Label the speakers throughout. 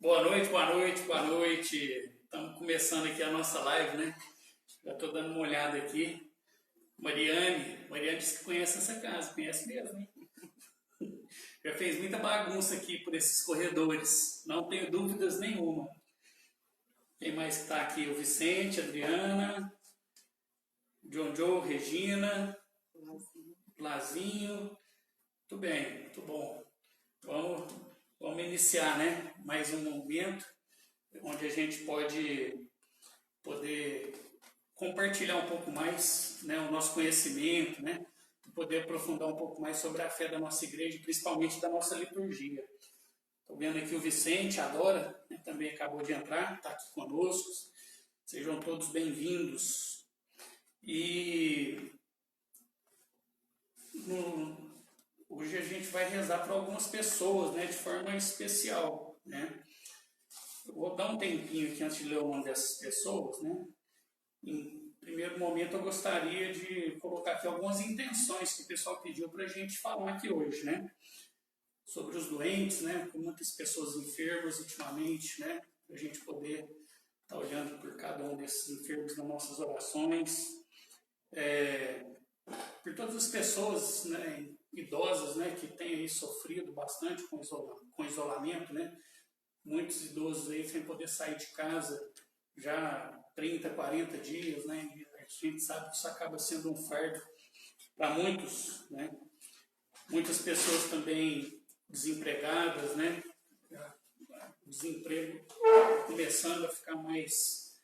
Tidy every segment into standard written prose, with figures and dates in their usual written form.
Speaker 1: Boa noite, boa noite, boa noite. Estamos começando aqui a nossa live, né? Já estou dando uma olhada aqui. Mariane disse que conhece essa casa, conhece mesmo, hein? Já fez muita bagunça aqui por esses corredores, não tenho dúvidas nenhuma. Quem mais está aqui? O Vicente, Adriana, John Joe, Regina, Lazinho. Muito bem, muito bom. Vamos iniciar, né? Mais um momento onde a gente poder compartilhar um pouco mais, né, o nosso conhecimento, né? Poder aprofundar um pouco mais sobre a fé da nossa igreja, principalmente da nossa liturgia. Estou vendo aqui o Vicente, a Dora, né, também acabou de entrar, está aqui conosco. Sejam todos bem-vindos. E hoje a gente vai rezar para algumas pessoas, né, de forma especial, né? Eu vou dar um tempinho aqui antes de ler o nome dessas pessoas, né? Em primeiro momento eu gostaria de colocar aqui algumas intenções que o pessoal pediu para a gente falar aqui hoje, né? Sobre os doentes, né? Com muitas pessoas enfermas ultimamente, né? Para a gente poder estar olhando por cada um desses enfermos nas nossas orações. Por todas as pessoas, né, idosas, né, que têm aí sofrido bastante com isolamento, né? Muitos idosos aí sem poder sair de casa já 30, 40 dias, né? E a gente sabe que isso acaba sendo um fardo para muitos, né? Muitas pessoas também desempregadas, né? O desemprego começando a ficar mais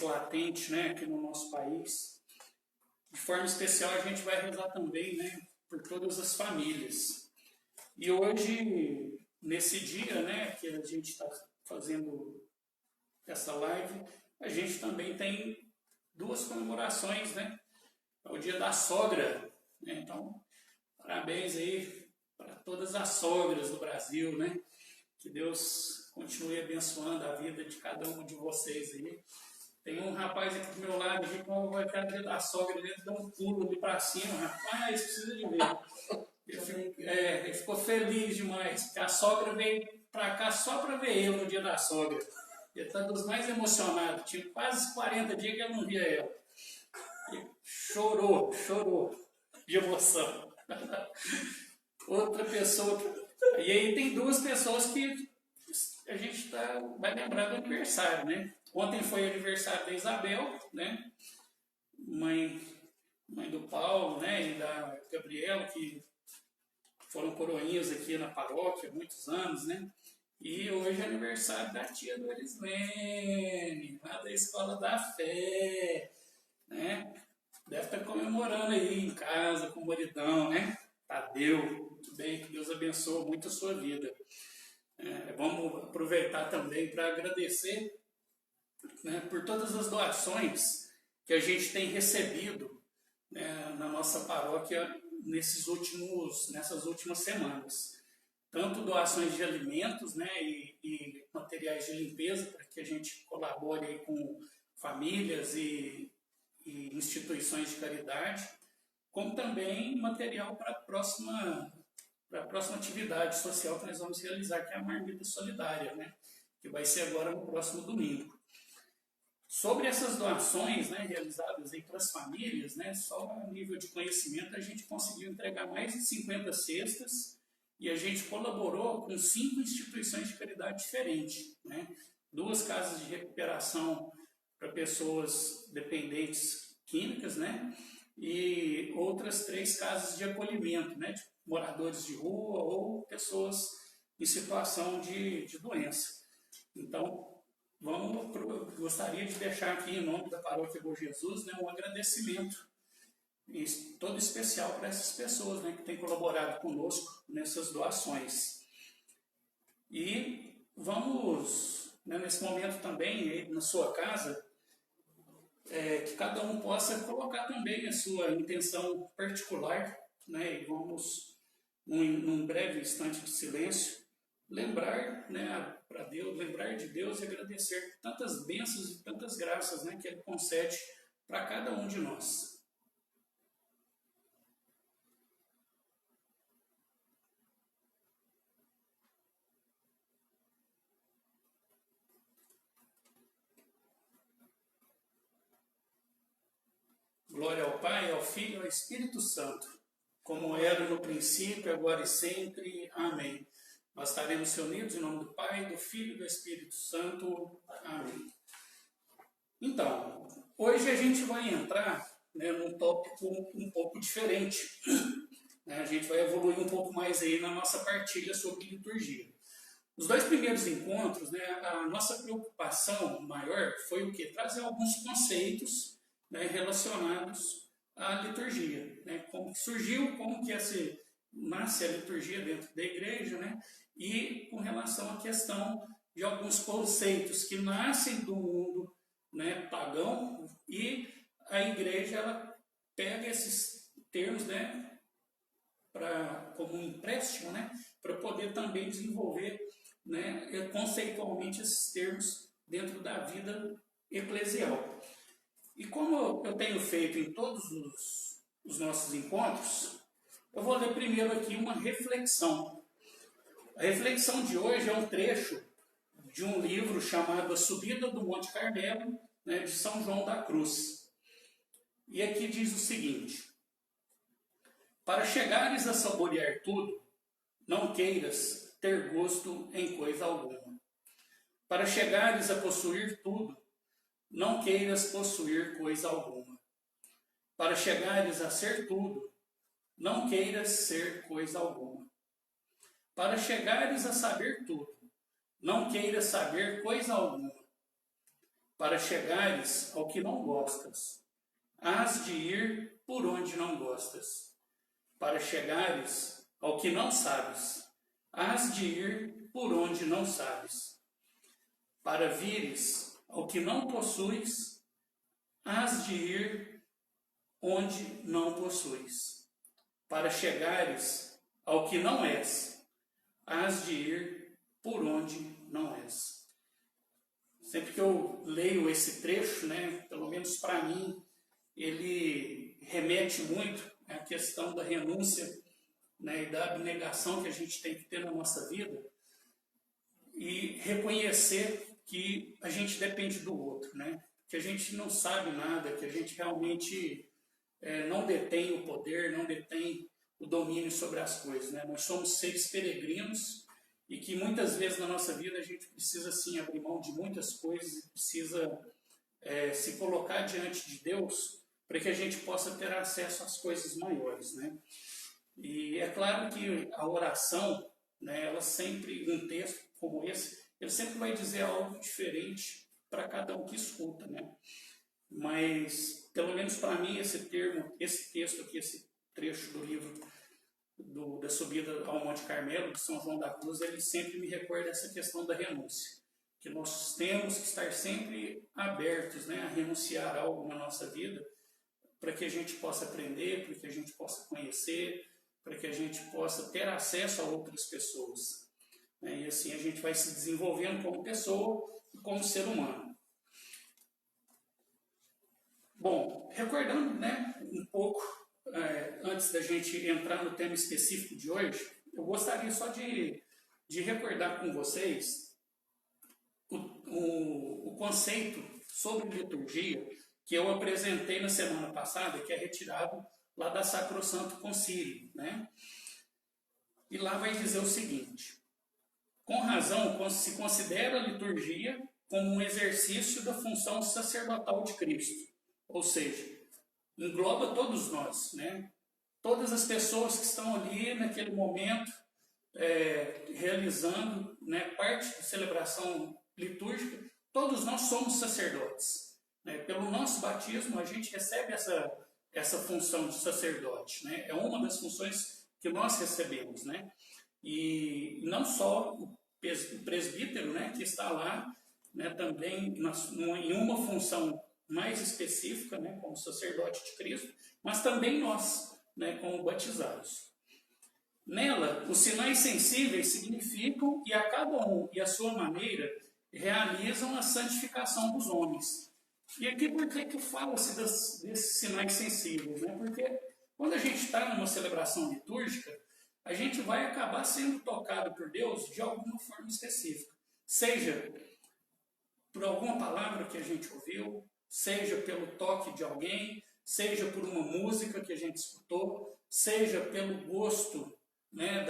Speaker 1: latente, né, aqui no nosso país. De forma especial, a gente vai rezar também, né, por todas as famílias. E hoje, nesse dia, né, que a gente está fazendo essa live, a gente também tem duas comemorações, né? É o dia da sogra, né? Então, parabéns aí para todas as sogras do Brasil, né? Que Deus continue abençoando a vida de cada um de vocês aí. Tem um rapaz aqui do meu lado, aqui, como vai ficar dia da sogra, ele dá um pulo ali para cima, rapaz, precisa de ver. Ele ficou feliz demais, porque a sogra veio para cá só para ver eu no dia da sogra. Ele está dos mais emocionados, tinha quase 40 dias que eu não via ela. Ele chorou de emoção. Outra pessoa, e aí tem duas pessoas que a gente vai lembrar do aniversário, né? Ontem foi o aniversário da Isabel, né? Mãe do Paulo, né? E da Gabriela, que foram coroinhas aqui na paróquia há muitos anos, né? E hoje é aniversário da tia Dorislene, lá da Escola da Fé, né? Deve estar comemorando aí em casa, com o maridão, né? Tadeu, muito bem, que Deus abençoe muito a sua vida. Vamos aproveitar também para agradecer, né, por todas as doações que a gente tem recebido, né, na nossa paróquia nessas últimas semanas. Tanto doações de alimentos, né, e materiais de limpeza, para que a gente colabore aí com famílias e instituições de caridade, como também material para a próxima atividade social que nós vamos realizar, que é a Marmita Solidária, né, que vai ser agora no próximo domingo. Sobre essas doações, né, realizadas aí para as famílias, né, só a nível de conhecimento a gente conseguiu entregar mais de 50 cestas e a gente colaborou com 5 instituições de caridade diferentes, né, 2 casas de recuperação para pessoas dependentes químicas, né, e outras 3 casas de acolhimento, né, de moradores de rua ou pessoas em situação de doença. Então, gostaria de deixar aqui, em nome da Paróquia Bom Jesus, né, um agradecimento todo especial para essas pessoas, né, que têm colaborado conosco nessas doações. E vamos, né, nesse momento também, aí, na sua casa, que cada um possa colocar também a sua intenção particular, né, e vamos, num breve instante de silêncio, lembrar, né, para Deus, lembrar de Deus e agradecer tantas bênçãos e tantas graças, né, que Ele concede para cada um de nós. Glória ao Pai, ao Filho e ao Espírito Santo, como era no princípio, agora e sempre. Amém. Nós estaremos reunidos em nome do Pai, do Filho e do Espírito Santo. Amém. Então, hoje a gente vai entrar, né, num tópico um pouco diferente. A gente vai evoluir um pouco mais aí na nossa partilha sobre liturgia. Os 2 primeiros encontros, né, a nossa preocupação maior foi o quê? Trazer alguns conceitos, né, relacionados à liturgia. Né, como que surgiu, como que nasce a liturgia dentro da igreja, né, e com relação à questão de alguns conceitos que nascem do mundo, né, pagão, e a igreja ela pega esses termos, né, como um empréstimo, né, para poder também desenvolver, né, conceitualmente esses termos dentro da vida eclesial. E como eu tenho feito em todos os nossos encontros, eu vou ler primeiro aqui uma reflexão. A reflexão de hoje é um trecho de um livro chamado A Subida do Monte Carmelo, né, de São João da Cruz. E aqui diz o seguinte: para chegares a saborear tudo, não queiras ter gosto em coisa alguma. Para chegares a possuir tudo, não queiras possuir coisa alguma. Para chegares a ser tudo, não queiras ser coisa alguma. Para chegares a saber tudo, não queiras saber coisa alguma. Para chegares ao que não gostas, hás de ir por onde não gostas. Para chegares ao que não sabes, hás de ir por onde não sabes. Para vires ao que não possuis, hás de ir onde não possuis. Para chegares ao que não és, hás de ir por onde não és. Sempre que eu leio esse trecho, né, pelo menos para mim, ele remete muito à questão da renúncia, né, e da abnegação que a gente tem que ter na nossa vida e reconhecer que a gente depende do outro, né, que a gente não sabe nada, que a gente realmente não detém o poder, não detém o domínio sobre as coisas, né? Nós somos seres peregrinos e que muitas vezes na nossa vida a gente precisa sim abrir mão de muitas coisas e precisa se colocar diante de Deus para que a gente possa ter acesso às coisas maiores, né? E é claro que a oração, né, ela sempre, um texto como esse, ele sempre vai dizer algo diferente para cada um que escuta, né? Mas pelo menos para mim, esse termo, esse texto aqui, esse trecho do livro da subida ao Monte Carmelo, de São João da Cruz, ele sempre me recorda essa questão da renúncia, que nós temos que estar sempre abertos, né, a renunciar a algo na nossa vida, para que a gente possa aprender, para que a gente possa conhecer, para que a gente possa ter acesso a outras pessoas. E assim a gente vai se desenvolvendo como pessoa e como ser humano. Bom, recordando, né, um pouco, antes da gente entrar no tema específico de hoje, eu gostaria só de recordar com vocês o conceito sobre liturgia que eu apresentei na semana passada, que é retirado lá da Sacrosanto Concílio, né? E lá vai dizer o seguinte: com razão se considera a liturgia como um exercício da função sacerdotal de Cristo, ou seja, engloba todos nós, né? Todas as pessoas que estão ali naquele momento realizando, né, parte da celebração litúrgica, todos nós somos sacerdotes. Pelo nosso batismo, a gente recebe essa função de sacerdote, né? É uma das funções que nós recebemos, né? E não só o presbítero, né, que está lá, né, também em uma função mais específica, né, como sacerdote de Cristo, mas também nós, né, como batizados. Nela, os sinais sensíveis significam e a cada um e a sua maneira realizam a santificação dos homens. E aqui por que fala-se desses sinais sensíveis? Né? Porque quando a gente está numa celebração litúrgica, a gente vai acabar sendo tocado por Deus de alguma forma específica. Seja por alguma palavra que a gente ouviu, seja pelo toque de alguém, seja por uma música que a gente escutou, seja pelo gosto, né,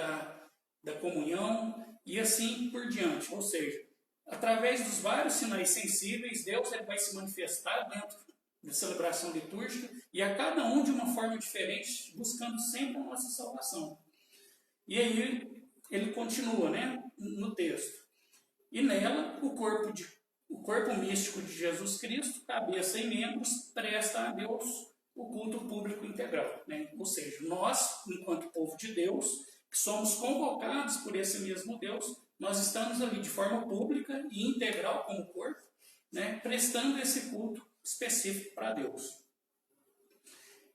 Speaker 1: da comunhão e assim por diante. Ou seja, através dos vários sinais sensíveis, Deus ele vai se manifestar dentro da celebração litúrgica e a cada um de uma forma diferente, buscando sempre a nossa salvação. E aí ele continua, né, no texto. E nela, o corpo místico de Jesus Cristo, cabeça e membros, presta a Deus o culto público integral. Né? Ou seja, nós, enquanto povo de Deus, que somos convocados por esse mesmo Deus, nós estamos ali de forma pública e integral como corpo, né, prestando esse culto específico para Deus.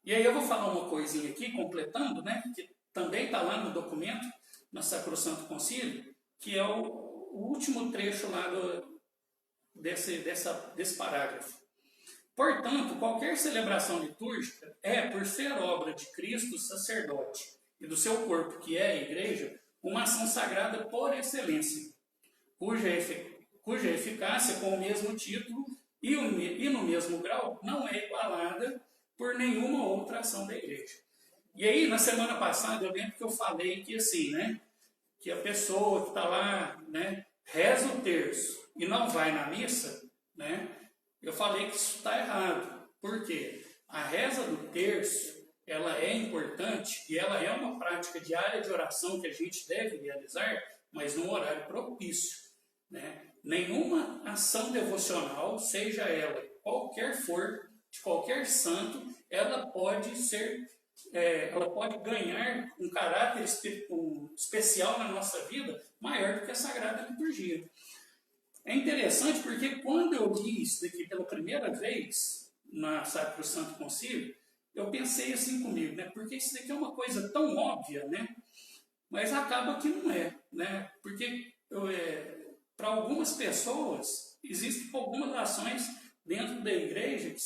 Speaker 1: E aí eu vou falar uma coisinha aqui, completando, né, que também está lá no documento, na Sacrosanto Concílio, que é o último trecho lá desse parágrafo. Portanto, qualquer celebração litúrgica por ser obra de Cristo sacerdote e do seu corpo, que é a Igreja, uma ação sagrada por excelência, cuja eficácia com o mesmo título e no mesmo grau não é igualada por nenhuma outra ação da Igreja. E aí, na semana passada, eu lembro que eu falei que assim, né, que a pessoa que está lá, né, reza o terço e não vai na missa, né, eu falei que isso está errado. Por quê? A reza do terço, ela é importante e ela é uma prática diária de oração que a gente deve realizar, mas num horário propício. Né? Nenhuma ação devocional, seja ela qualquer for, de qualquer santo, ela pode ganhar um caráter especial na nossa vida maior do que a Sagrada Liturgia. É interessante porque quando eu li isso daqui pela primeira vez na Sacrosanto Concílio, eu pensei assim comigo, né? Porque isso daqui é uma coisa tão óbvia, né? Mas acaba que não é, né? Porque para algumas pessoas existem algumas ações dentro da igreja que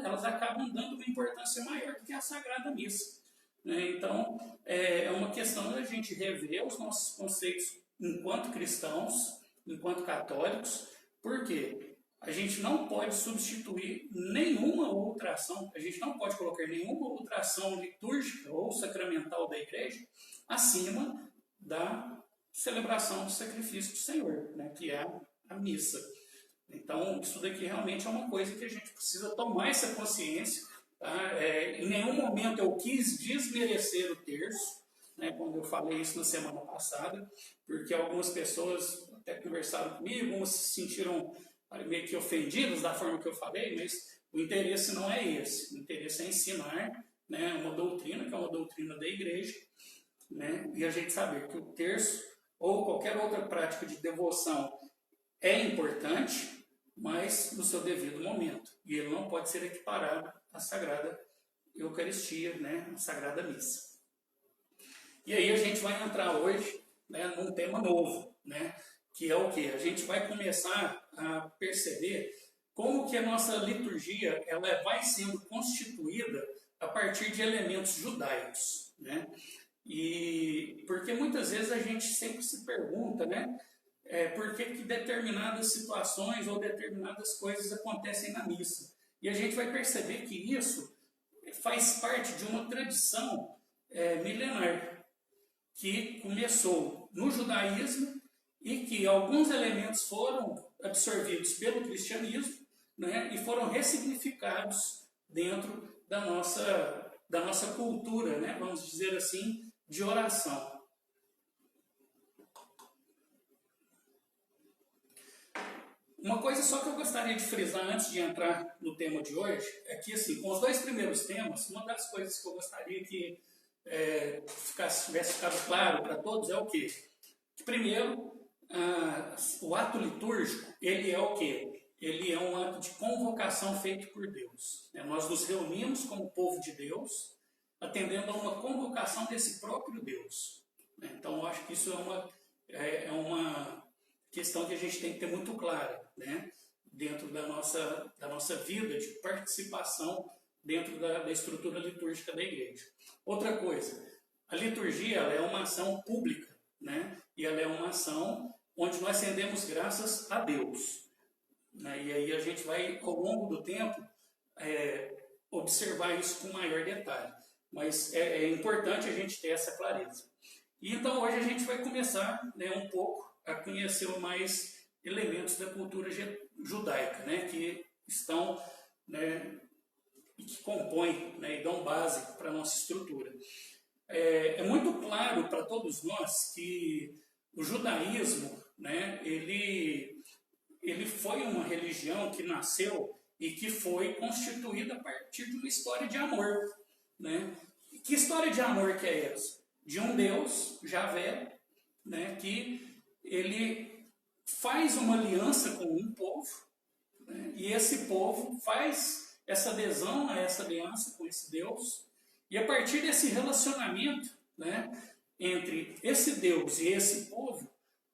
Speaker 1: elas acabam dando uma importância maior do que a Sagrada Missa. Né? Então, é uma questão da gente rever os nossos conceitos enquanto cristãos, enquanto católicos, porque a gente não pode substituir nenhuma outra ação, a gente não pode colocar nenhuma outra ação litúrgica ou sacramental da igreja acima da celebração do sacrifício do Senhor, né, que é a missa. Então, isso daqui realmente é uma coisa que a gente precisa tomar essa consciência. Tá? Em nenhum momento eu quis desmerecer o terço, né, quando eu falei isso na semana passada, porque algumas pessoas até conversaram comigo, algumas se sentiram meio que ofendidas da forma que eu falei, mas O interesse não é esse. O interesse é ensinar, né, uma doutrina, que é uma doutrina da igreja, né, e a gente saber que o terço ou qualquer outra prática de devoção é importante, mas no seu devido momento. E ele não pode ser equiparado à Sagrada Eucaristia, né, à Sagrada Missa. E aí a gente vai entrar hoje, né, num tema novo, né, que é o quê? A gente vai começar a perceber como que a nossa liturgia ela vai sendo constituída a partir de elementos judaicos, né? E porque muitas vezes a gente sempre se pergunta, né, por que determinadas situações ou determinadas coisas acontecem na missa. E a gente vai perceber que isso faz parte de uma tradição milenar, que começou no judaísmo e que alguns elementos foram absorvidos pelo cristianismo, né, e foram ressignificados dentro da nossa cultura, né, vamos dizer assim, de oração. Uma coisa só que eu gostaria de frisar antes de entrar no tema de hoje é que, assim, com os dois primeiros temas, uma das coisas que eu gostaria que tivesse ficado claro para todos é o quê? Que primeiro, o ato litúrgico, ele é o quê? Ele é um ato de convocação feito por Deus. Nós nos reunimos como povo de Deus, atendendo a uma convocação desse próprio Deus. Então, eu acho que isso é uma questão que a gente tem que ter muito clara, né, dentro da nossa vida de participação dentro da estrutura litúrgica da igreja. Outra coisa, a liturgia ela é uma ação pública, né, e ela é uma ação onde nós rendemos graças a Deus. Né, e aí a gente vai, ao longo do tempo, observar isso com maior detalhe. Mas é importante a gente ter essa clareza. E então hoje a gente vai começar, né, um pouco a conhecer mais elementos da cultura judaica, né, que estão, né, e que compõem, né, e dão base para a nossa estrutura. É muito claro para todos nós que o judaísmo, né, ele foi uma religião que nasceu e que foi constituída a partir de uma história de amor. Né? Que história de amor que é essa? De um Deus, Javé, né, que ele faz uma aliança com um povo, né, e esse povo faz essa adesão a essa aliança com esse Deus, e a partir desse relacionamento, né, entre esse Deus e esse povo,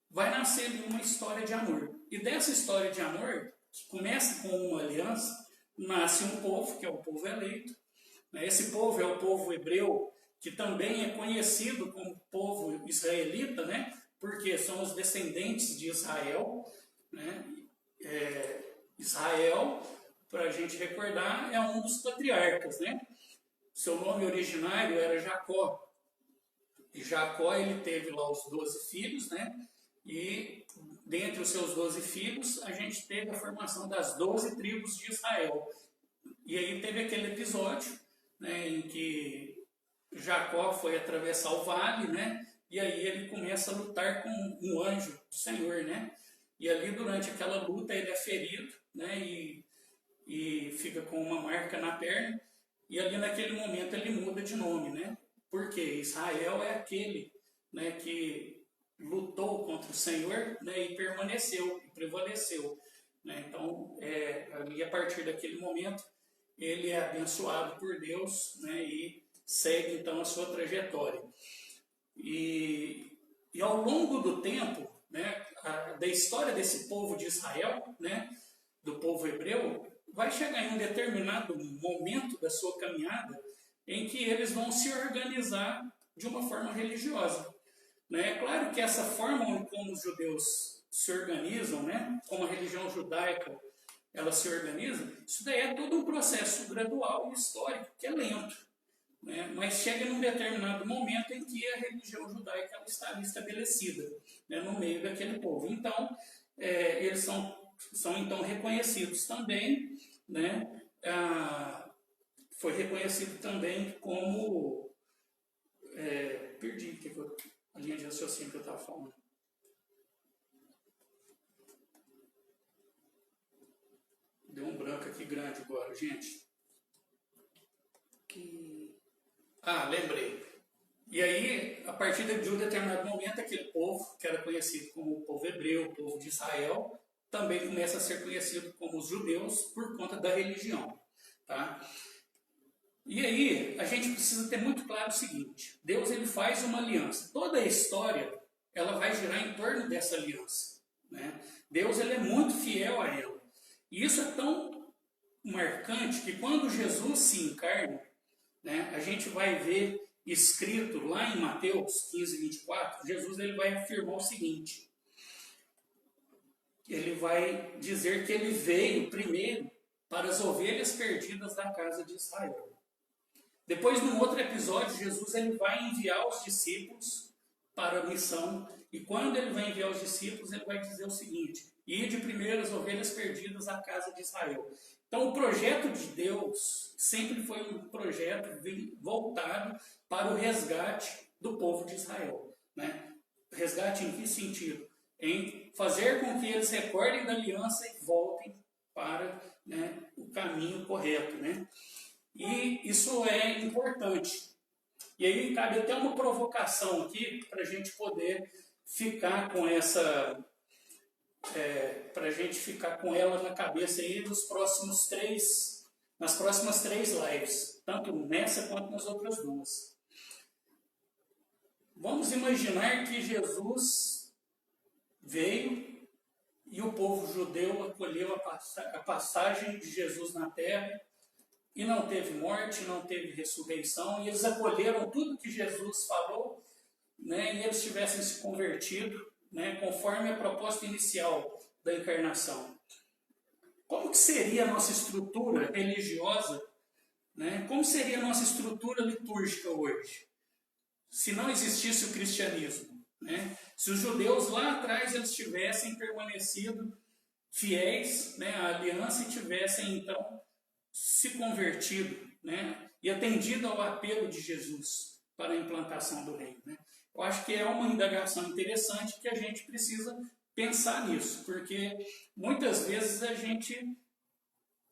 Speaker 1: vai nascer uma história de amor. E dessa história de amor, que começa com uma aliança, nasce um povo, que é o povo eleito. Esse povo é o povo hebreu, que também é conhecido como povo israelita, né? Porque são os descendentes de Israel. Né? Israel, para a gente recordar, é um dos patriarcas. Né? Seu nome originário era Jacó. E Jacó ele teve lá os 12 filhos, né? E dentre os seus 12 filhos, a gente teve a formação das 12 tribos de Israel. E aí teve aquele episódio, né, em que Jacó foi atravessar o vale, né, e aí ele começa a lutar com um anjo do Senhor, né, e ali durante aquela luta ele é ferido, né, e fica com uma marca na perna, e ali naquele momento ele muda de nome, né, porque Israel é aquele, né, que lutou contra o Senhor, né, e permaneceu, e prevaleceu. Né, então, ali a partir daquele momento, ele é abençoado por Deus, né, e segue então a sua trajetória. E ao longo do tempo, né, da história desse povo de Israel, né, do povo hebreu, vai chegar em um determinado momento da sua caminhada em que eles vão se organizar de uma forma religiosa. Né? É claro que essa forma como os judeus se organizam, né, como a religião judaica ela se organiza, isso daí é todo um processo gradual e histórico, que é lento. Né? Mas chega num determinado momento em que a religião judaica ela está ali estabelecida, né, no meio daquele povo. Então, eles são então reconhecidos também, né, foi reconhecido também como... perdi a linha de raciocínio que eu estava falando. Deu um branco aqui grande agora, gente. Lembrei. E aí, a partir de um determinado momento, aquele povo, que era conhecido como o povo hebreu, o povo de Israel, também começa a ser conhecido como os judeus por conta da religião. Tá? E aí, a gente precisa ter muito claro o seguinte: Deus ele faz uma aliança. Toda a história ela vai girar em torno dessa aliança. Né? Deus ele é muito fiel a ela. E isso é tão marcante que quando Jesus se encarna, né, a gente vai ver escrito lá em Mateus 15, 24, Jesus ele vai afirmar o seguinte: ele vai dizer que ele veio primeiro para as ovelhas perdidas da casa de Israel. Depois, num outro episódio, Jesus ele vai enviar os discípulos para a missão, e quando ele vai enviar os discípulos, ele vai dizer o seguinte: ide primeiro as ovelhas perdidas da casa de Israel. Então, o projeto de Deus sempre foi um projeto voltado para o resgate do povo de Israel. Né? Resgate em que sentido? Em fazer com que eles recordem da aliança e voltem para, né, o caminho correto. Né? E isso é importante. E aí cabe até uma provocação aqui para a gente poder ficar com essa... para a gente ficar com ela na cabeça aí nas próximas três lives, tanto nessa quanto nas outras duas. Vamos imaginar que Jesus veio e o povo judeu acolheu a passagem de Jesus na terra e não teve morte, não teve ressurreição, e eles acolheram tudo que Jesus falou, né, e eles tivessem se convertido, né, conforme a proposta inicial da encarnação. Como que seria a nossa estrutura religiosa, né? Como seria a nossa estrutura litúrgica hoje, se não existisse o cristianismo? Né? Se os judeus lá atrás eles tivessem permanecido fiéis, né, à aliança e tivessem então se convertido, né, e atendido ao apelo de Jesus para a implantação do reino. Né? Eu acho que é uma indagação interessante que a gente precisa pensar nisso, porque muitas vezes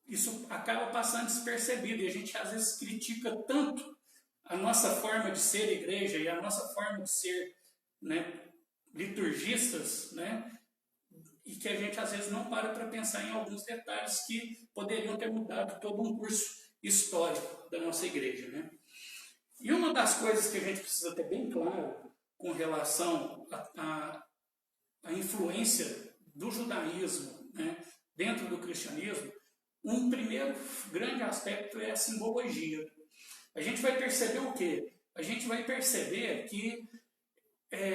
Speaker 1: isso acaba passando despercebido e a gente às vezes critica tanto a nossa forma de ser igreja e a nossa forma de ser, né, liturgistas, né, e que a gente às vezes não para pensar em alguns detalhes que poderiam ter mudado todo um curso histórico da nossa igreja. Né? E uma das coisas que a gente precisa ter bem claro com relação à influência do judaísmo, né, dentro do cristianismo, um primeiro grande aspecto é a simbologia. A gente vai perceber o quê? A gente vai perceber que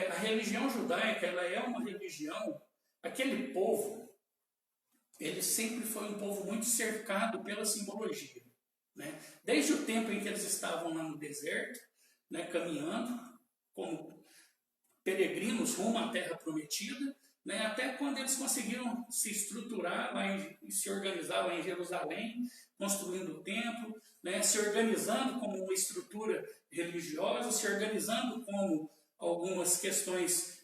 Speaker 1: a religião judaica ela é uma religião, aquele povo, ele sempre foi um povo muito cercado pela simbologia. Né? Desde o tempo em que eles estavam lá no deserto, né, caminhando como peregrinos rumo à Terra Prometida, né, até quando eles conseguiram se estruturar lá e se organizar lá em Jerusalém, construindo o templo, né, se organizando como uma estrutura religiosa, se organizando como algumas questões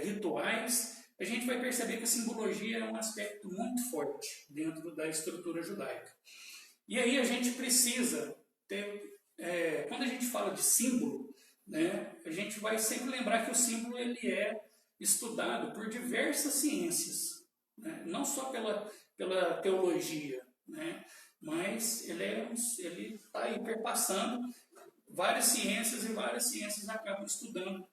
Speaker 1: rituais, a gente vai perceber que a simbologia é um aspecto muito forte dentro da estrutura judaica. E aí a gente precisa ter, quando a gente fala de símbolo, né, a gente vai sempre lembrar que o símbolo ele é estudado por diversas ciências, né, não só pela teologia, né, mas ele está aí perpassando várias ciências e várias ciências acabam estudando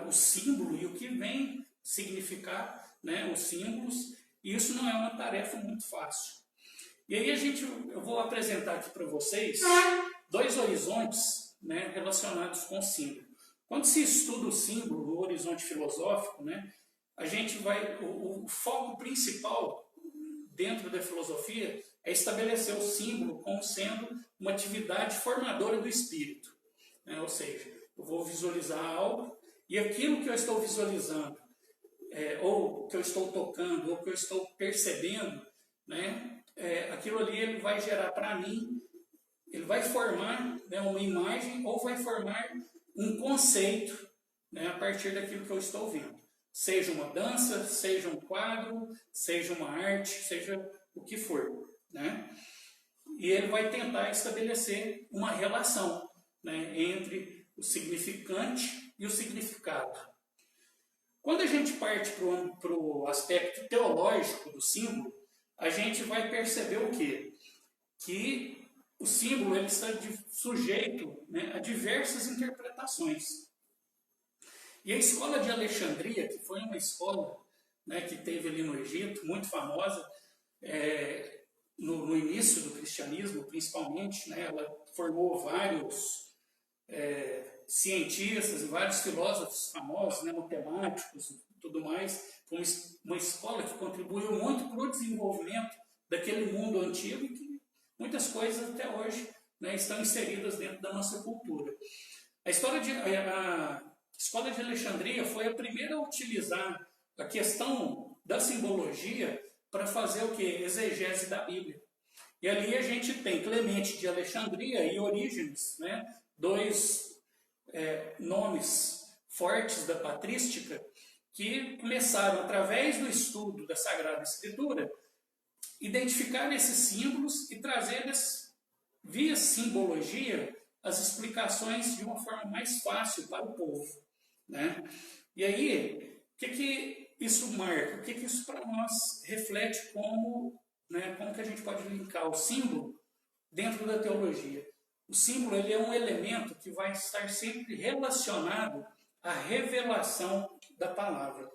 Speaker 1: o símbolo e o que vem significar, né, os símbolos, e isso não é uma tarefa muito fácil. E aí eu vou apresentar aqui para vocês dois horizontes, né, relacionados com o símbolo. Quando se estuda o símbolo, o horizonte filosófico, né, a gente o foco principal dentro da filosofia é estabelecer o símbolo como sendo uma atividade formadora do espírito. Né? Ou seja, eu vou visualizar algo e aquilo que eu estou visualizando, ou que eu estou tocando, ou que eu estou percebendo, né, aquilo ali ele vai gerar para mim, ele vai formar, né, uma imagem ou vai formar um conceito, né, a partir daquilo que eu estou vendo. Seja uma dança, seja um quadro, seja uma arte, seja o que for, né? E ele vai tentar estabelecer uma relação, né, entre o significante e o significado. Quando a gente parte para o aspecto teológico do símbolo, a gente vai perceber o quê? Que o símbolo ele está sujeito, né, a diversas interpretações. E a escola de Alexandria, que foi uma escola, né, que teve ali no Egito, muito famosa, no início do cristianismo, principalmente, né, ela formou vários cientistas e vários filósofos famosos, né, matemáticos e tudo mais. Foi uma escola que contribuiu muito para o desenvolvimento daquele mundo antigo e que muitas coisas até hoje, né, estão inseridas dentro da nossa cultura. A escola de Alexandria foi a primeira a utilizar a questão da simbologia para fazer o quê? Exegese da Bíblia. E ali a gente tem Clemente de Alexandria e Orígenes, né? Dois nomes fortes da patrística que começaram, através do estudo da Sagrada Escritura, identificar esses símbolos e trazer, via simbologia, as explicações de uma forma mais fácil para o povo, né? E aí, o que isso marca? O que isso para nós reflete como, né, como que a gente pode linkar o símbolo dentro da teologia? O símbolo ele é um elemento que vai estar sempre relacionado à revelação da palavra,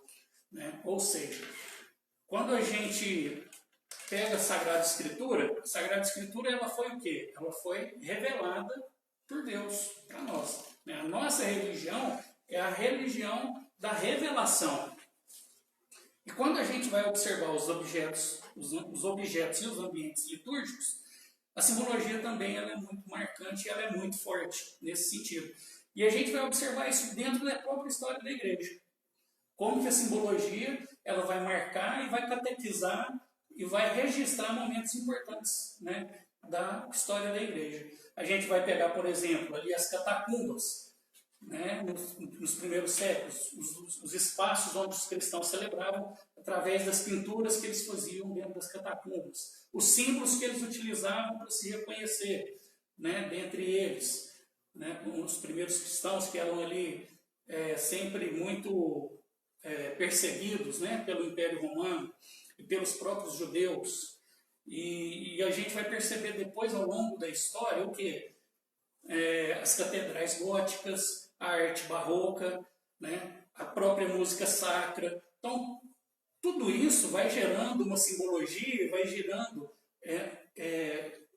Speaker 1: né? Ou seja, quando a gente pega a Sagrada Escritura ela foi o quê? Ela foi revelada por Deus para nós, né? A nossa religião é a religião da revelação. E quando a gente vai observar os objetos e os ambientes litúrgicos, a simbologia também ela é muito marcante e ela é muito forte nesse sentido. E a gente vai observar isso dentro da própria história da igreja. Como que a simbologia ela vai marcar e vai catequizar e vai registrar momentos importantes, né, da história da igreja. A gente vai pegar, por exemplo, ali as catacumbas, né, nos primeiros séculos, os espaços onde os cristãos celebravam através das pinturas que eles faziam dentro das catacumbas, os símbolos que eles utilizavam para se reconhecer, né, dentre eles, né, os primeiros cristãos que eram ali sempre muito perseguidos, né, pelo Império Romano e pelos próprios judeus. E a gente vai perceber depois, ao longo da história, o que? As catedrais góticas, a arte barroca, né, a própria música sacra. Então, tudo isso vai gerando uma simbologia, vai gerando,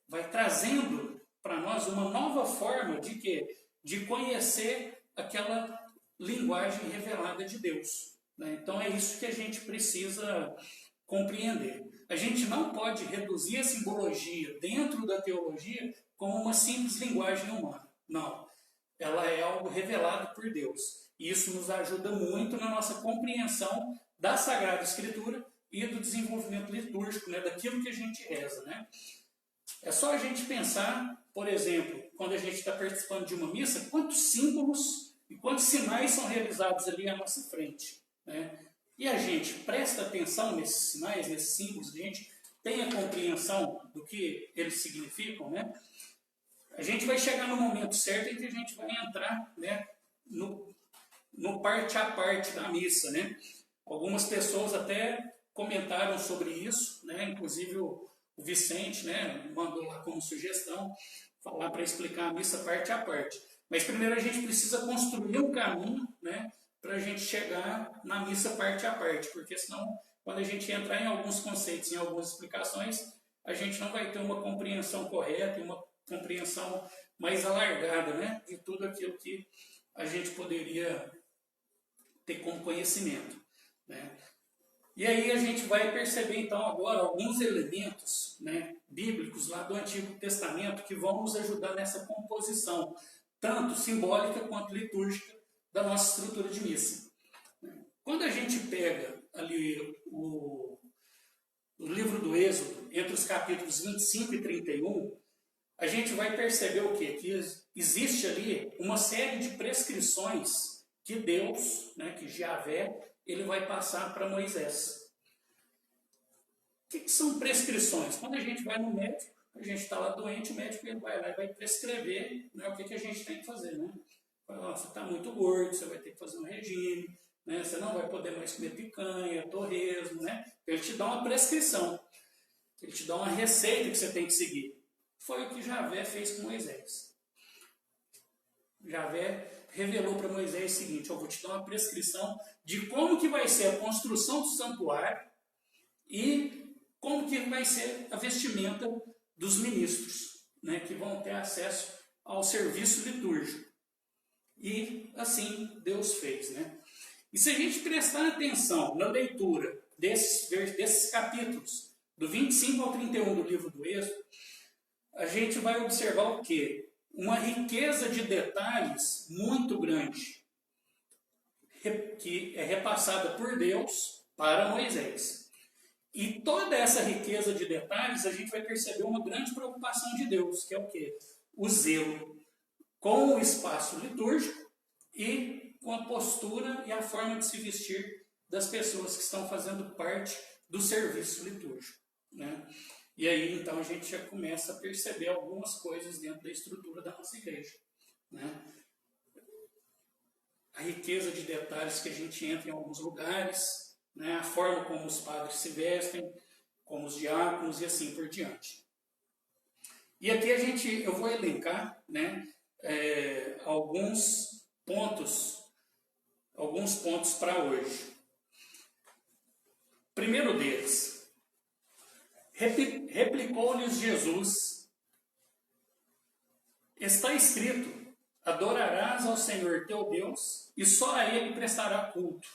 Speaker 1: vai trazendo para nós uma nova forma de quê? De conhecer aquela linguagem revelada de Deus, né? Então, é isso que a gente precisa compreender. A gente não pode reduzir a simbologia dentro da teologia como uma simples linguagem humana. Não. Ela é algo revelado por Deus. E isso nos ajuda muito na nossa compreensão da Sagrada Escritura e do desenvolvimento litúrgico, né, daquilo que a gente reza, né? É só a gente pensar, por exemplo, quando a gente está participando de uma missa, quantos símbolos e quantos sinais são realizados ali à nossa frente, né? E a gente presta atenção nesses sinais, nesses símbolos, a gente tem a compreensão do que eles significam, né? A gente vai chegar no momento certo em que a gente vai entrar, né, no parte a parte da missa, né? Algumas pessoas até comentaram sobre isso, né? Inclusive o Vicente, né, mandou lá como sugestão falar para explicar a missa parte a parte. Mas primeiro a gente precisa construir um caminho, né, para a gente chegar na missa parte a parte, porque senão, quando a gente entrar em alguns conceitos, em algumas explicações, a gente não vai ter uma compreensão correta, uma compreensão mais alargada, né, de tudo aquilo que a gente poderia ter como conhecimento, né. E aí a gente vai perceber então agora alguns elementos, né, bíblicos lá do Antigo Testamento que vão nos ajudar nessa composição, tanto simbólica quanto litúrgica, da nossa estrutura de missa. Quando a gente pega ali o livro do Êxodo, entre os capítulos 25 e 31, a gente vai perceber o quê? Que existe ali uma série de prescrições que Deus, né, que Javé, ele vai passar para Moisés. que são prescrições? Quando a gente vai no médico, a gente está lá doente, o médico ele vai lá e vai prescrever, né, o que a gente tem que fazer. Né? Você está muito gordo, você vai ter que fazer um regime, né? Você não vai poder mais comer picanha, torresmo. Né? Ele te dá uma prescrição, ele te dá uma receita que você tem que seguir. Foi o que Javé fez com Moisés. Javé revelou para Moisés o seguinte: eu vou te dar uma prescrição de como que vai ser a construção do santuário e como que vai ser a vestimenta dos ministros, né, que vão ter acesso ao serviço litúrgico. E assim Deus fez. Né? E se a gente prestar atenção na leitura desses capítulos, do 25 ao 31 do livro do Êxodo, a gente vai observar o quê? Uma riqueza de detalhes muito grande, que é repassada por Deus para Moisés. E toda essa riqueza de detalhes, a gente vai perceber uma grande preocupação de Deus, que é o quê? O zelo com o espaço litúrgico e com a postura e a forma de se vestir das pessoas que estão fazendo parte do serviço litúrgico. Né? E aí, então, a gente já começa a perceber algumas coisas dentro da estrutura da nossa igreja. Né? A riqueza de detalhes que a gente entra em alguns lugares, né? A forma como os padres se vestem, como os diáconos e assim por diante. E aqui eu vou elencar, né, alguns pontos para hoje. Primeiro deles, replicou-lhes Jesus: está escrito, adorarás ao Senhor teu Deus e só a Ele prestará culto.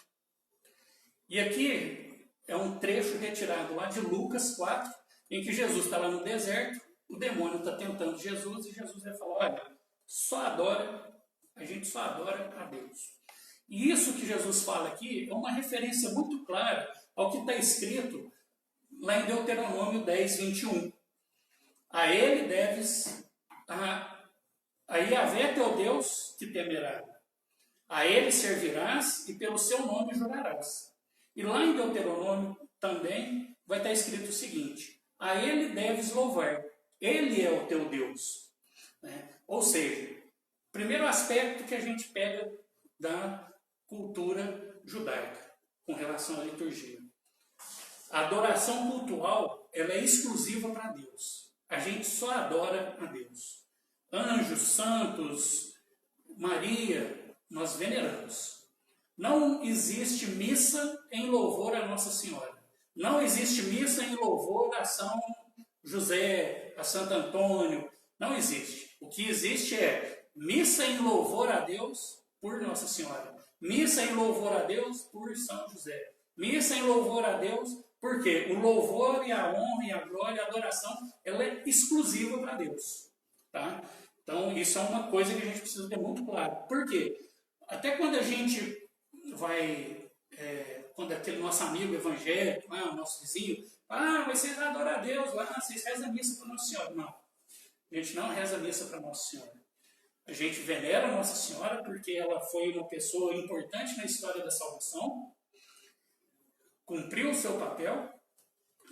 Speaker 1: E aqui é um trecho retirado lá de Lucas 4, em que Jesus está lá no deserto, o demônio está tentando Jesus e Jesus vai falar: olha, a gente só adora a Deus. E isso que Jesus fala aqui é uma referência muito clara ao que está escrito lá em Deuteronômio 10, 21. A ele deves, a Yahvé teu Deus te temerá. A ele servirás e pelo seu nome jurarás. E lá em Deuteronômio também vai estar escrito o seguinte: a ele deves louvar, ele é o teu Deus. Né? Ou seja, primeiro aspecto que a gente pega da cultura judaica com relação à liturgia. A adoração cultual, ela é exclusiva para Deus. A gente só adora a Deus. Anjos, santos, Maria, nós veneramos. Não existe missa em louvor a Nossa Senhora. Não existe missa em louvor a São José, a Santo Antônio. Não existe. O que existe é missa em louvor a Deus por Nossa Senhora. Missa em louvor a Deus por São José. Missa em louvor a Deus porque o louvor e a honra e a glória e a adoração, ela é exclusiva para Deus. Tá? Então, isso é uma coisa que a gente precisa ter muito claro. Por quê? Até quando a gente vai, quando aquele nosso amigo evangélico, o nosso vizinho, mas vocês adoram a Deus lá, vocês rezam a missa para Nossa Senhora. Não, a gente não reza a missa para Nossa Senhora. A gente venera a Nossa Senhora porque ela foi uma pessoa importante na história da salvação, cumpriu o seu papel,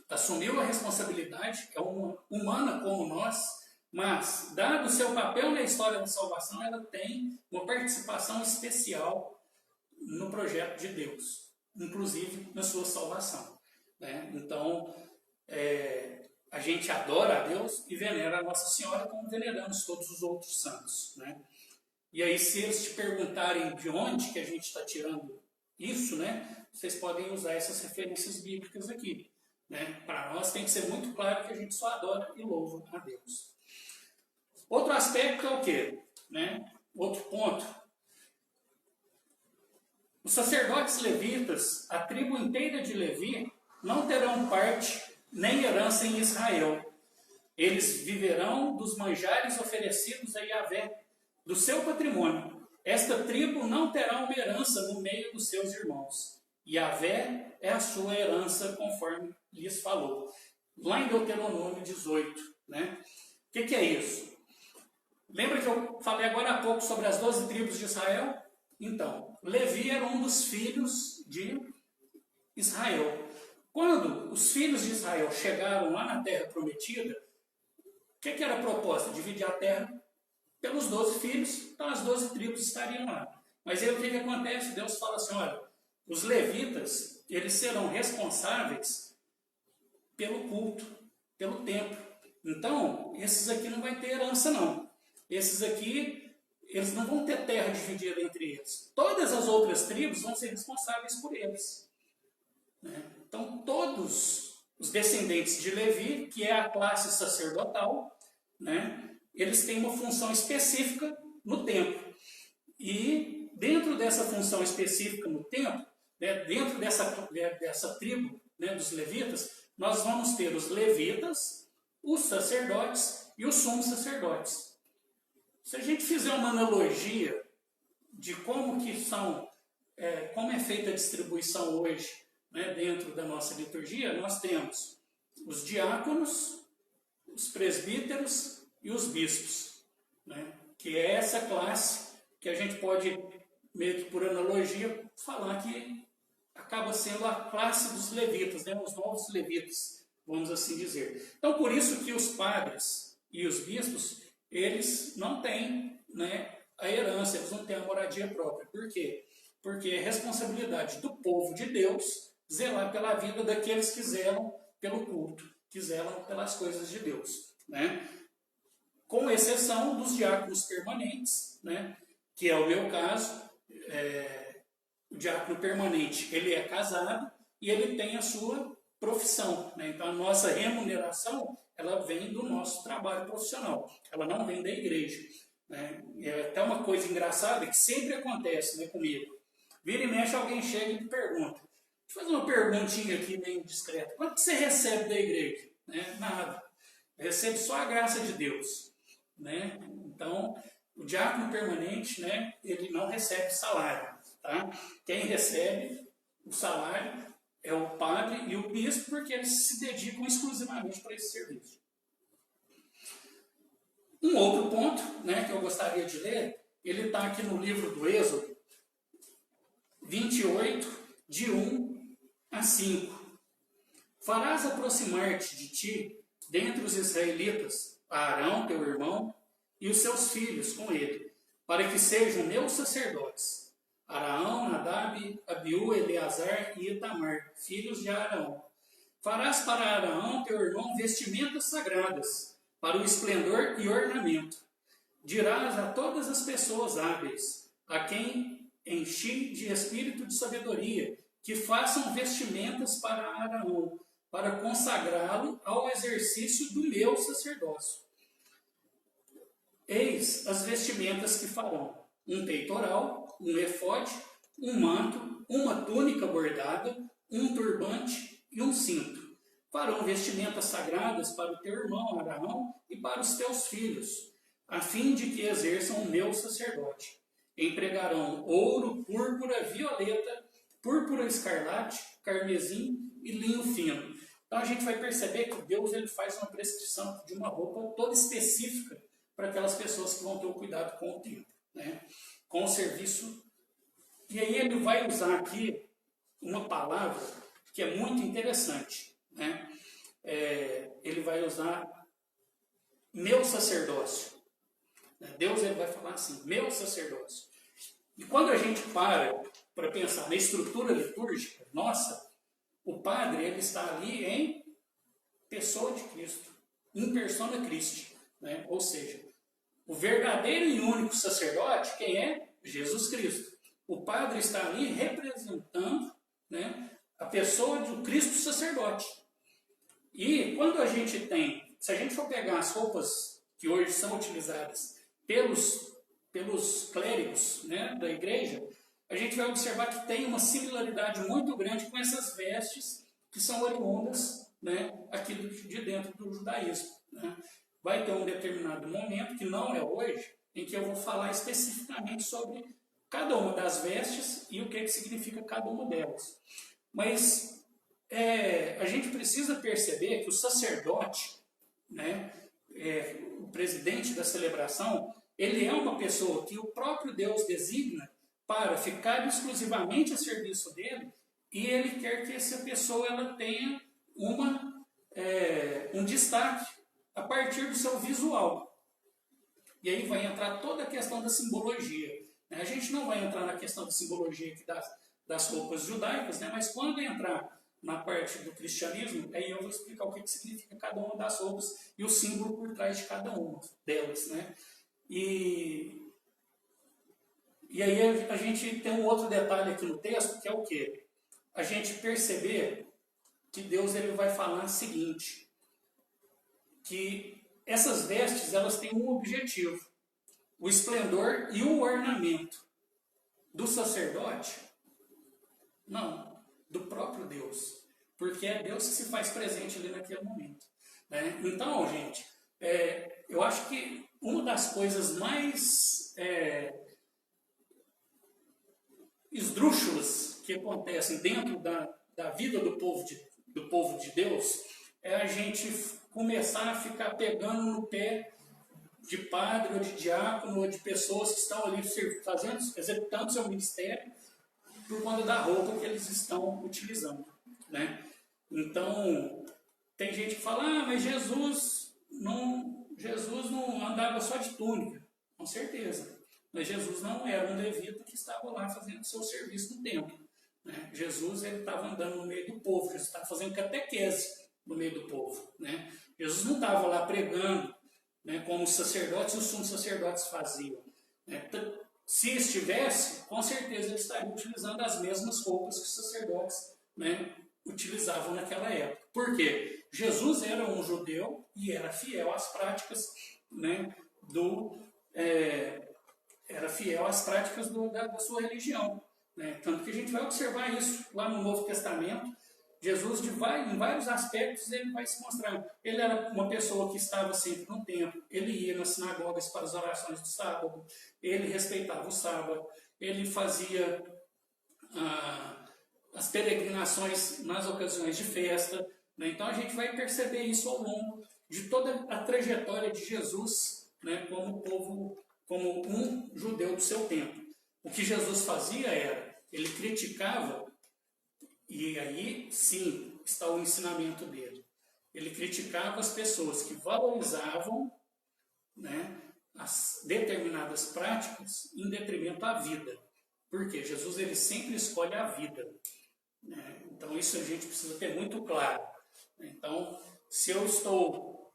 Speaker 1: assumiu a responsabilidade, é uma humana como nós, mas, dado o seu papel na história da salvação, ela tem uma participação especial no projeto de Deus, inclusive na sua salvação. Né? Então, a gente adora a Deus e venera a Nossa Senhora como veneramos todos os outros santos. Né? E aí, se eles te perguntarem de onde que a gente está tirando isso, né, vocês podem usar essas referências bíblicas aqui. Né? Para nós tem que ser muito claro que a gente só adora e louva a Deus. Outro aspecto é o quê? Né? Outro ponto. Os sacerdotes levitas, a tribo inteira de Levi, não terão parte nem herança em Israel. Eles viverão dos manjares oferecidos a Yahvé, do seu patrimônio. Esta tribo não terá uma herança no meio dos seus irmãos. Yahvé é a sua herança, conforme lhes falou. Lá em Deuteronômio 18. Né? O que é isso? Lembra que eu falei agora há pouco sobre as 12 tribos de Israel? Então, Levi era um dos filhos de Israel. Quando os filhos de Israel chegaram lá na terra prometida, o que era a proposta? Dividir a terra pelos 12 filhos, então as 12 tribos estariam lá. Mas aí o que acontece? Deus fala assim, olha, os levitas, eles serão responsáveis pelo culto, pelo templo. Então, esses aqui não vai ter herança não. Esses aqui, eles não vão ter terra dividida entre eles. Todas as outras tribos vão ser responsáveis por eles. Né? Então, todos os descendentes de Levi, que é a classe sacerdotal, né, eles têm uma função específica no templo. E dentro dessa função específica no templo, né, dentro dessa tribo, né, dos levitas, nós vamos ter os levitas, os sacerdotes e os sumos sacerdotes. Se a gente fizer uma analogia de como é feita a distribuição hoje, né, dentro da nossa liturgia, nós temos os diáconos, os presbíteros e os bispos, né, que é essa classe que a gente pode, meio que por analogia, falar que acaba sendo a classe dos levitas, né, os novos levitas, vamos assim dizer. Então, por isso que os padres e os bispos, eles não têm, né, a herança, eles não têm a moradia própria. Por quê? Porque é responsabilidade do povo de Deus zelar pela vida daqueles que zelam pelo culto, que zelam pelas coisas de Deus, né? Com exceção dos diáconos permanentes, né? Que é o meu caso. O diácono permanente, ele é casado e ele tem a sua profissão, né? Então a nossa remuneração, ela vem do nosso trabalho profissional, ela não vem da igreja, né? É até uma coisa engraçada que sempre acontece, né, comigo. Vira e mexe, alguém chega e me pergunta. Deixa eu fazer uma perguntinha aqui meio discreta. Quanto que você recebe da igreja? Né? Nada. Eu recebo só a graça de Deus, né? Então, o diácono permanente, né, ele não recebe salário, tá? Quem recebe o salário é o padre e o bispo, porque eles se dedicam exclusivamente para esse serviço. Um outro ponto, né, que eu gostaria de ler, ele está aqui no livro do Êxodo 28, de 1 a 5. Farás aproximar-te de ti, dentre os israelitas, Arão, teu irmão, e os seus filhos com ele, para que sejam meus sacerdotes. Araão, Nadab, Abiú, Eleazar e Itamar, filhos de Arão. Farás para Araão, teu irmão, vestimentas sagradas, para o esplendor e ornamento. Dirás a todas as pessoas hábeis, a quem enchi de espírito de sabedoria, que façam vestimentas para Araão, para consagrá-lo ao exercício do meu sacerdócio. Eis as vestimentas que farão: um peitoral, um efode, um manto, uma túnica bordada, um turbante e um cinto. Farão vestimentas sagradas para o teu irmão Araão e para os teus filhos, a fim de que exerçam o meu sacerdote. Empregarão ouro, púrpura, violeta, púrpura escarlate, carmesim e linho fino. Então a gente vai perceber que Deus ele faz uma prescrição de uma roupa toda específica para aquelas pessoas que vão ter o cuidado com o tempo, né? Com o serviço. E aí ele vai usar aqui uma palavra que é muito interessante, né? Ele vai usar meu sacerdócio. Deus ele vai falar assim, meu sacerdócio. E quando a gente para pensar na estrutura litúrgica nossa, o padre ele está ali em pessoa de Cristo, in persona Christi, né? Ou seja, o verdadeiro e único sacerdote, quem é? Jesus Cristo. O padre está ali representando, né, a pessoa do Cristo sacerdote. E quando a gente tem, se a gente for pegar as roupas que hoje são utilizadas pelos clérigos, né, da igreja, a gente vai observar que tem uma similaridade muito grande com essas vestes que são oriundas, né, aqui de dentro do judaísmo, né? Vai ter um determinado momento, que não é hoje, em que eu vou falar especificamente sobre cada uma das vestes e o que significa cada uma delas. Mas a gente precisa perceber que o sacerdote, né, o presidente da celebração, ele é uma pessoa que o próprio Deus designa para ficar exclusivamente a serviço dele e ele quer que essa pessoa ela tenha um destaque a partir do seu visual. E aí vai entrar toda a questão da simbologia. A gente não vai entrar na questão da simbologia aqui das roupas judaicas, né? Mas quando entrar na parte do cristianismo, aí eu vou explicar o que significa cada uma das roupas e o símbolo por trás de cada uma delas, né? E aí a gente tem um outro detalhe aqui no texto, que é o quê? A gente perceber que Deus ele vai falar o seguinte, que essas vestes elas têm um objetivo, o esplendor e o ornamento do sacerdote, não, do próprio Deus, porque é Deus que se faz presente ali naquele momento, né? Então, gente, eu acho que uma das coisas mais esdrúxulas que acontecem dentro da vida do povo de Deus é a gente começar a ficar pegando no pé de padre, ou de diácono, ou de pessoas que estão ali executando seu ministério por conta da roupa que eles estão utilizando, né? Então, tem gente que fala, mas Jesus não andava só de túnica, com certeza. Mas Jesus não era um levita que estava lá fazendo seu serviço no templo, né? Jesus estava andando no meio do povo, Jesus estava fazendo catequese no meio do povo, né? Jesus não estava lá pregando, né, como os sacerdotes e os sumos sacerdotes faziam, né? Se estivesse, com certeza ele estaria utilizando as mesmas roupas que os sacerdotes, né, utilizavam naquela época. Por quê? Jesus era um judeu e era fiel às práticas, né, era fiel às práticas da sua religião, né? Tanto que a gente vai observar isso lá no Novo Testamento. Jesus, em vários aspectos, ele vai se mostrar. Ele era uma pessoa que estava sempre no templo, ele ia nas sinagogas para as orações do sábado, ele respeitava o sábado, ele fazia as peregrinações nas ocasiões de festa, né? Então a gente vai perceber isso ao longo de toda a trajetória de Jesus, né, como um judeu do seu tempo. O que Jesus fazia era, ele criticava. E aí, sim, está o ensinamento dele. Ele criticava as pessoas que valorizavam, né, as determinadas práticas em detrimento à vida. Porque Jesus ele sempre escolhe a vida, né? Então, isso a gente precisa ter muito claro. Então, se eu estou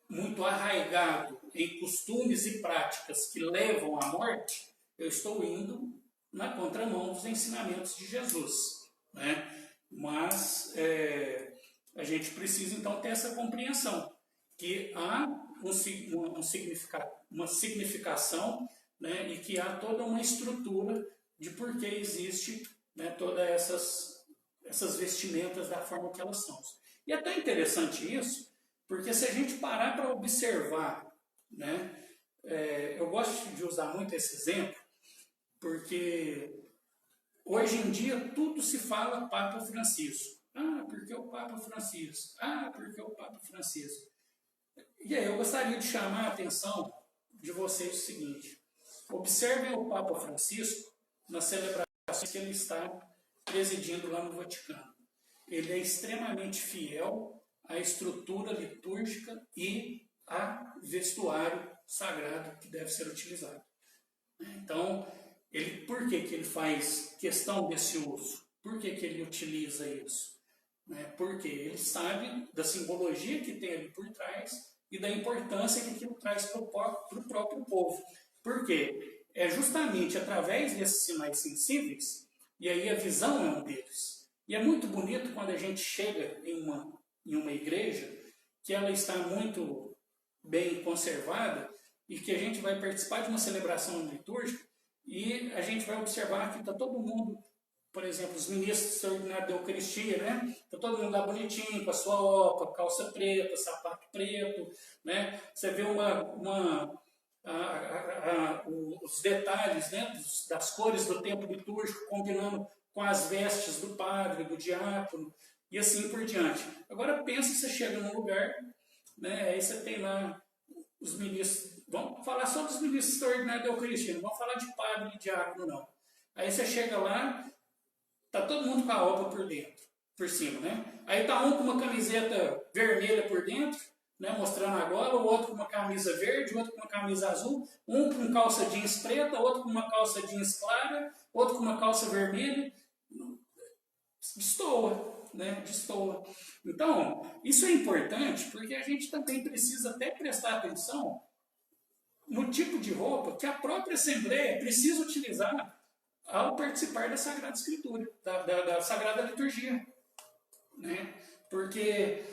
Speaker 1: muito arraigado em costumes e práticas que levam à morte, eu estou indo na contramão dos ensinamentos de Jesus, né? Mas a gente precisa então ter essa compreensão que há uma significação, né? E que há toda uma estrutura de por que existe, né, todas essas vestimentas da forma que elas são. E é tão interessante isso, porque se a gente parar para observar, né, eu gosto de usar muito esse exemplo, porque hoje em dia tudo se fala Papa Francisco. Ah, porque o Papa Francisco. Ah, porque o Papa Francisco. E aí eu gostaria de chamar a atenção de vocês o seguinte. Observem o Papa Francisco nas celebrações que ele está presidindo lá no Vaticano. Ele é extremamente fiel à estrutura litúrgica e a vestuário sagrado que deve ser utilizado. Então, por que ele faz questão desse uso? Por que ele utiliza isso? Porque ele sabe da simbologia que tem ali por trás e da importância que aquilo traz para o próprio povo. Por quê? É justamente através desses sinais sensíveis, e aí a visão é um deles. E é muito bonito quando a gente chega em uma igreja que ela está muito bem conservada e que a gente vai participar de uma celebração litúrgica e a gente vai observar que está todo mundo, por exemplo, os ministros extraordinários da Eucaristia, né? Está todo mundo lá bonitinho, com a sua opa, calça preta, sapato preto, né? Você vê os detalhes, né, das cores do tempo litúrgico combinando com as vestes do padre, do diácono e assim por diante. Agora pensa, você chega num lugar, né, aí você tem lá os ministros, vamos falar só dos ministros extraordinários da Eucaristia, não vamos falar de padre e diácono não. Aí você chega lá, Tá todo mundo com a roupa por dentro, por cima, né? Aí tá um com uma camiseta vermelha por dentro, né, mostrando agora, o outro com uma camisa verde, o outro com uma camisa azul, um com calça jeans preta, outro com uma calça jeans clara, outro com uma calça vermelha. Destoa, né? Destoa. Então, isso é importante porque a gente também precisa até prestar atenção no tipo de roupa que a própria Assembleia precisa utilizar ao participar da Sagrada Escritura, da Sagrada Liturgia. Né? Porque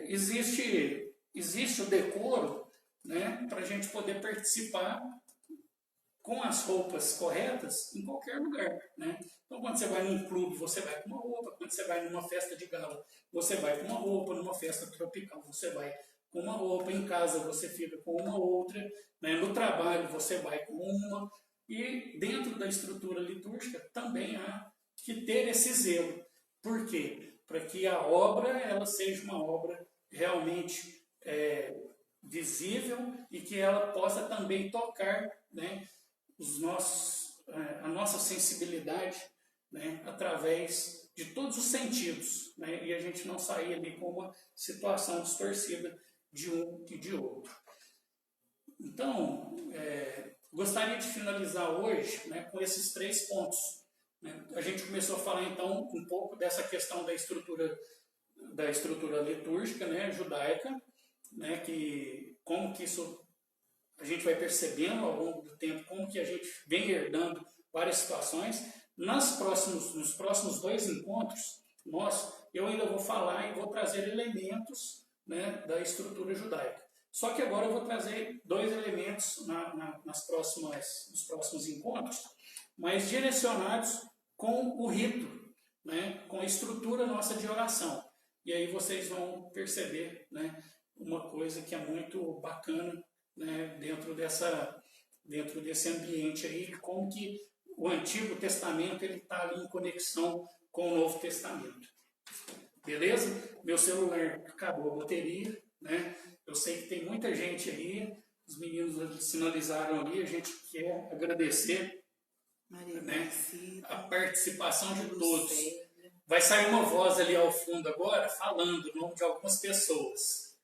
Speaker 1: existe o decoro, né, para a gente poder participar com as roupas corretas em qualquer lugar. Né? Então, quando você vai num clube, você vai com uma roupa. Quando você vai numa festa de gala, você vai com uma roupa. Numa festa tropical, você vai com uma roupa. Em casa, você fica com uma outra. Né? No trabalho, você vai com uma. E dentro da estrutura litúrgica, também há que ter esse zelo. Por quê? Para que a obra ela seja uma obra realmente visível e que ela possa também tocar, né, a nossa sensibilidade, né, através de todos os sentidos, né, e a gente não sair ali com uma situação distorcida de um e de outro. Então, gostaria de finalizar hoje, né, com esses 3 pontos. Né? A gente começou a falar então um pouco dessa questão da estrutura litúrgica, né, judaica, né, como que isso a gente vai percebendo ao longo do tempo, como que a gente vem herdando várias situações. Nos próximos 2 encontros, eu ainda vou falar e vou trazer elementos, né, da estrutura judaica. Só que agora eu vou trazer 2 elementos nos próximos encontros, mas direcionados com o rito, né, com a estrutura nossa de oração. E aí vocês vão perceber, né, uma coisa que é muito bacana, né, dentro desse ambiente aí, como que o Antigo Testamento está ali em conexão com o Novo Testamento. Beleza? Meu celular acabou a bateria, né? Eu sei que tem muita gente aí, os meninos sinalizaram ali, a gente quer agradecer, né, a participação de todos. Vai sair uma voz ali ao fundo agora, falando o nome de algumas pessoas.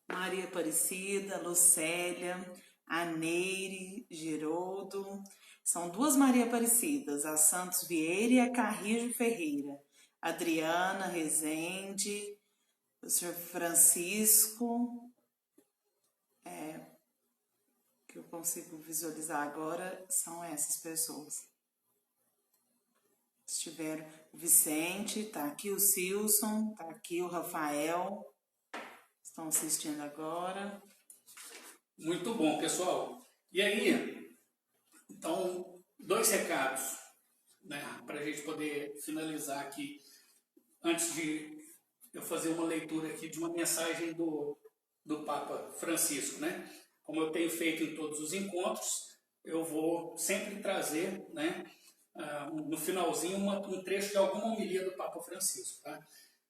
Speaker 2: Maria Aparecida, Lucélia, Aneire, Geroldo. São 2 Maria Aparecidas, a Santos Vieira e a Carrijo Ferreira. Adriana Rezende, o senhor Francisco, que eu consigo visualizar agora, são essas pessoas. Estiveram o Vicente, está aqui o Silson, está aqui o Rafael, estão assistindo agora.
Speaker 1: Muito bom, pessoal. E aí, então, 2 recados, né, para a gente poder finalizar aqui, antes de eu fazer uma leitura aqui de uma mensagem do Papa Francisco, né? Como eu tenho feito em todos os encontros, eu vou sempre trazer, né, no finalzinho um trecho de alguma homilia do Papa Francisco. Tá?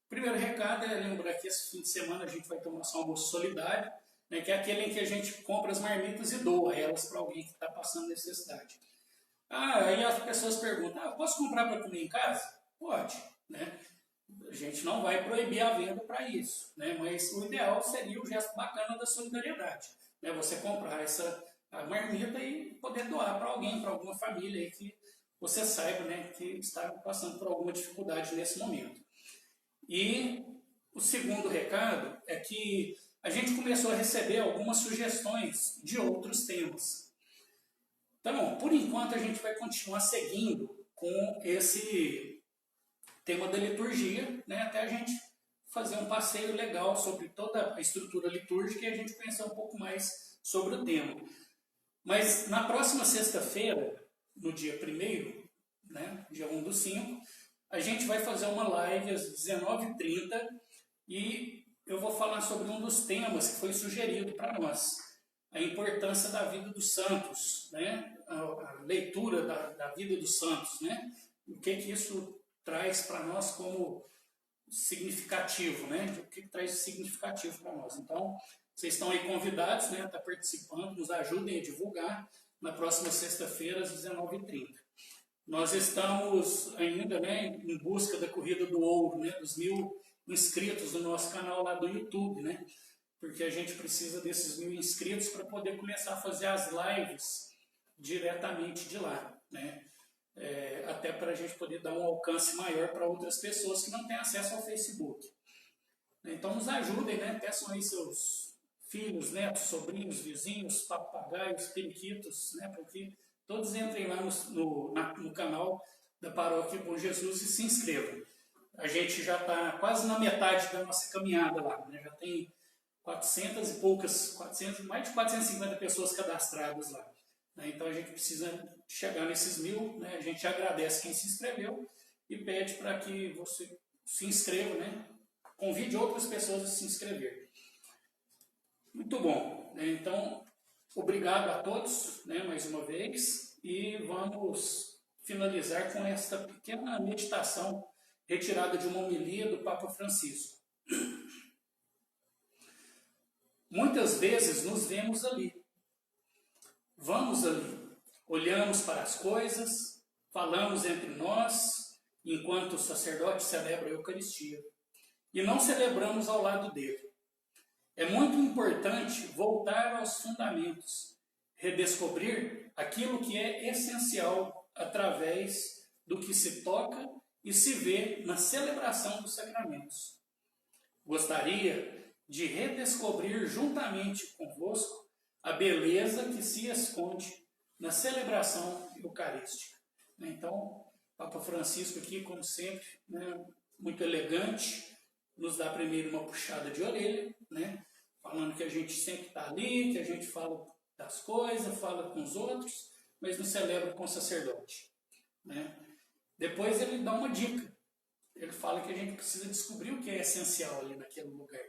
Speaker 1: O primeiro recado é lembrar que esse fim de semana a gente vai ter um almoço solidário, né, que é aquele em que a gente compra as marmitas e doa elas para alguém que está passando necessidade. Aí as pessoas perguntam, posso comprar para comer em casa? Pode, né? A gente não vai proibir a venda para isso, né? Mas o ideal seria o gesto bacana da solidariedade, né? Você comprar a marmita e poder doar para alguém, para alguma família aí que você saiba, né, que está passando por alguma dificuldade nesse momento. E o segundo recado é que a gente começou a receber algumas sugestões de outros temas. Então, por enquanto, a gente vai continuar seguindo com esse tema da liturgia, né, até a gente fazer um passeio legal sobre toda a estrutura litúrgica e a gente pensar um pouco mais sobre o tema. Mas na próxima sexta-feira, no dia 1º, né, dia 1/5, a gente vai fazer uma live às 19h30 e eu vou falar sobre um dos temas que foi sugerido para nós, a importância da vida dos santos, né, a leitura da vida dos santos, né, o que isso traz para nós como significativo, né, o que traz significativo para nós. Então, vocês estão aí convidados, né, a estar participando, nos ajudem a divulgar na próxima sexta-feira às 19h30. Nós estamos ainda, né, em busca da Corrida do Ouro, né, dos 1000 inscritos no nosso canal lá do YouTube, né? Porque a gente precisa desses 1000 inscritos para poder começar a fazer as lives diretamente de lá, né? Até para a gente poder dar um alcance maior para outras pessoas que não têm acesso ao Facebook. Então nos ajudem, né? Peçam aí seus filhos, netos, sobrinhos, vizinhos, papagaios, periquitos, né? Para que todos entrem lá no canal da Paróquia Bom Jesus e se inscrevam. A gente já está quase na metade da nossa caminhada lá, né? Já tem 400 e poucas, mais de 450 pessoas cadastradas lá, né? Então a gente precisa chegar nesses 1000, né? A gente agradece quem se inscreveu e pede para que você se inscreva, né? Convide outras pessoas a se inscrever. Muito bom, né? Então, obrigado a todos, né, mais uma vez, e vamos finalizar com esta pequena meditação retirada de uma homilia do Papa Francisco. Muitas vezes nos vemos ali, vamos ali, olhamos para as coisas, falamos entre nós, enquanto o sacerdote celebra a Eucaristia, e não celebramos ao lado dele. É muito importante voltar aos fundamentos, redescobrir aquilo que é essencial através do que se toca e se vê na celebração dos sacramentos. Gostaria de redescobrir juntamente convosco a beleza que se esconde na celebração eucarística. Então, Papa Francisco aqui, como sempre, né, muito elegante, nos dá primeiro uma puxada de orelha, né, falando que a gente sempre está ali, que a gente fala das coisas, fala com os outros, mas não celebra com o sacerdote, né? Depois ele dá uma dica. Ele fala que a gente precisa descobrir o que é essencial ali naquele lugar,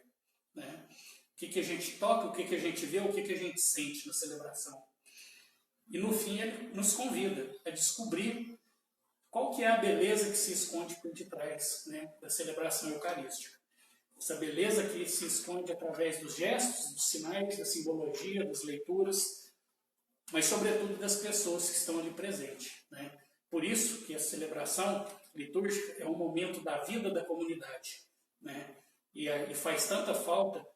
Speaker 1: né? O que a gente toca, o que a gente vê, o que a gente sente na celebração. E no fim ele nos convida a descobrir qual que é a beleza que se esconde por detrás, né, da celebração eucarística. Essa beleza que se esconde através dos gestos, dos sinais, da simbologia, das leituras, mas sobretudo das pessoas que estão ali presentes, né? Por isso que a celebração litúrgica é um momento da vida da comunidade, né? E faz tanta falta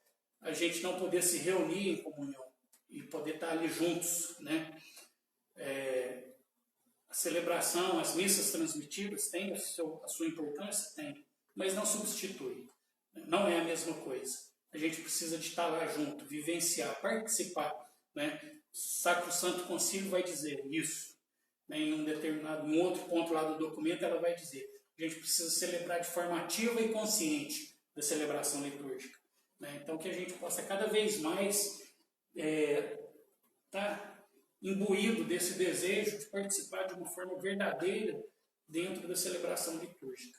Speaker 1: a gente não poder se reunir em comunhão e poder estar ali juntos, né? A celebração, as missas transmitidas têm a sua importância? Tem, mas não substitui. Não é a mesma coisa. A gente precisa de estar lá junto, vivenciar, participar, né? Sacro Santo Concílio vai dizer isso, né? Em um outro ponto lá do documento ela vai dizer: a gente precisa celebrar de forma ativa e consciente da celebração litúrgica, né? Então que a gente possa cada vez mais estar imbuído desse desejo de participar de uma forma verdadeira dentro da celebração litúrgica.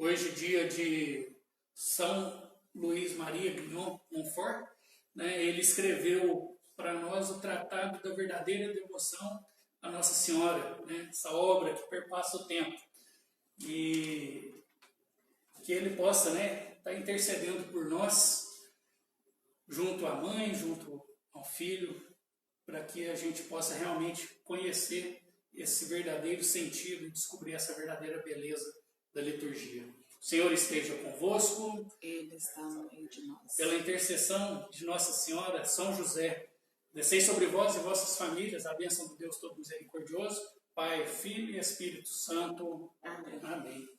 Speaker 1: Hoje, dia de São Luís Maria Grignon Montfort, né, ele escreveu para nós o Tratado da Verdadeira Devoção à Nossa Senhora, né, essa obra que perpassa o tempo. E que ele possa, né, estar intercedendo por nós, junto à mãe, junto ao filho, para que a gente possa realmente conhecer esse verdadeiro sentido e descobrir essa verdadeira beleza da liturgia. O Senhor esteja convosco.
Speaker 2: Ele está no meio de nós.
Speaker 1: Pela intercessão de Nossa Senhora, São José, descei sobre vós e vossas famílias a bênção do Deus Todo Misericordioso, Pai, Filho e Espírito Santo.
Speaker 2: Amém.
Speaker 1: Amém.